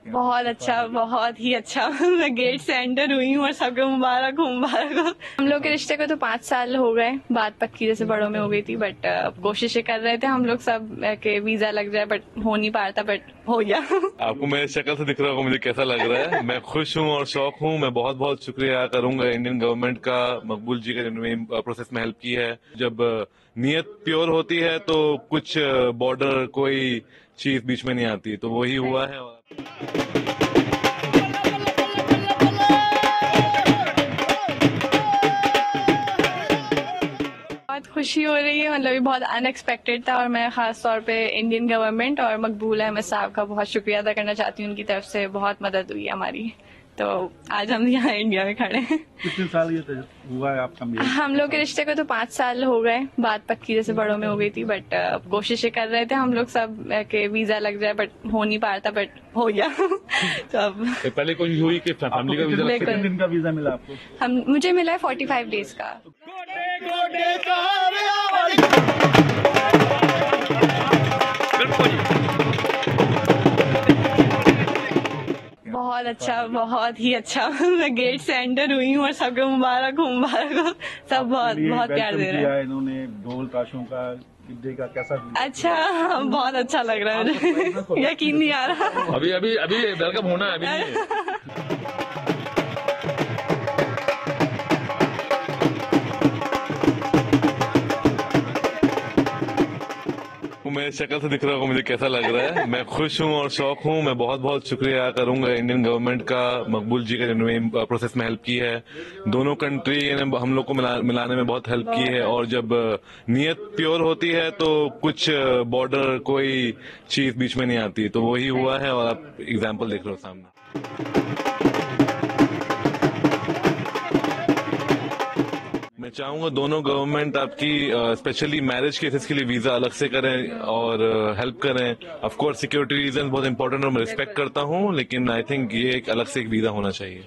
बहुत अच्छा, बहुत ही अच्छा। मैं गेट से एंटर हुई हूँ और सबके मुबारक हो, मुबारक हो। हम लोग के रिश्ते को तो 5 साल हो गए, बात पक्की जैसे बड़ों में हो गई थी, बट कोशिशें कर रहे थे हम लोग सब के वीजा लग जाए, बट हो नहीं पा रहा था, बट हो गया। आपको मेरी शक्ल से दिख रहा होगा मुझे कैसा लग रहा है। मैं खुश हूँ और शौक हूँ। मैं बहुत बहुत शुक्रिया करूंगा इंडियन गवर्नमेंट का, मकबूल जी का, जिन्होंने प्रोसेस में हेल्प की है। जब नीयत प्योर होती है तो कुछ बॉर्डर कोई चीज बीच में नहीं आती, तो वही हुआ है। बहुत खुशी हो रही है, मतलब ये बहुत अनएक्सपेक्टेड था और मैं खास तौर पे इंडियन गवर्नमेंट और मकबूल अहमद साहब का बहुत शुक्रिया अदा करना चाहती हूँ। उनकी तरफ से बहुत मदद हुई हमारी, तो आज हम यहाँ इंडिया में खड़े हैं। कितने साल ये हुआ है आपका? हम लोग के रिश्ते को तो 5 साल हो गए, बात पक्की जैसे बड़ों में हो गई थी, बट कोशिशें कर रहे थे हम लोग सब के वीजा लग जाए, बट हो नहीं पा रहा था, बट हो गया। तो अब पहले कोशिश हुई कि फैमिली का वीजा। कितने दिन का वीजा मिला आपको? मुझे मिला है 45 डेज का। बहुत अच्छा, बहुत ही अच्छा। मैं गेट से एंटर हुई हूँ और सबके मुबारक हो, मुबारक हो। सब बहुत बहुत प्यार दे रहे हैं। इन्होंने ढोल ताशों का का कैसा? अच्छा, बहुत अच्छा लग रहा है मुझे। यकीन नहीं आ रहा। अभी अभी अभी वेलकम होना है, अभी नहीं है। मेरी शक्ल से दिख रहा होगा मुझे कैसा लग रहा है। मैं खुश हूँ और शौक हूँ। मैं बहुत बहुत शुक्रिया करूंगा इंडियन गवर्नमेंट का, मकबूल जी का, जिन्होंने प्रोसेस में हेल्प की है। दोनों कंट्री ने हम लोग को मिलाने में बहुत हेल्प की है, और जब नीयत प्योर होती है तो कुछ बॉर्डर कोई चीज बीच में नहीं आती, तो वही हुआ है। और आप एग्जाम्पल देख रहे हो सामने। मैं चाहूंगा दोनों गवर्नमेंट आपकी स्पेशली मैरिज केसेस के लिए वीजा अलग से करें और हेल्प करें। ऑफ कोर्स सिक्योरिटी रीजन बहुत इंपॉर्टेंट और मैं रिस्पेक्ट करता हूं, लेकिन आई थिंक ये एक अलग से एक वीजा होना चाहिए।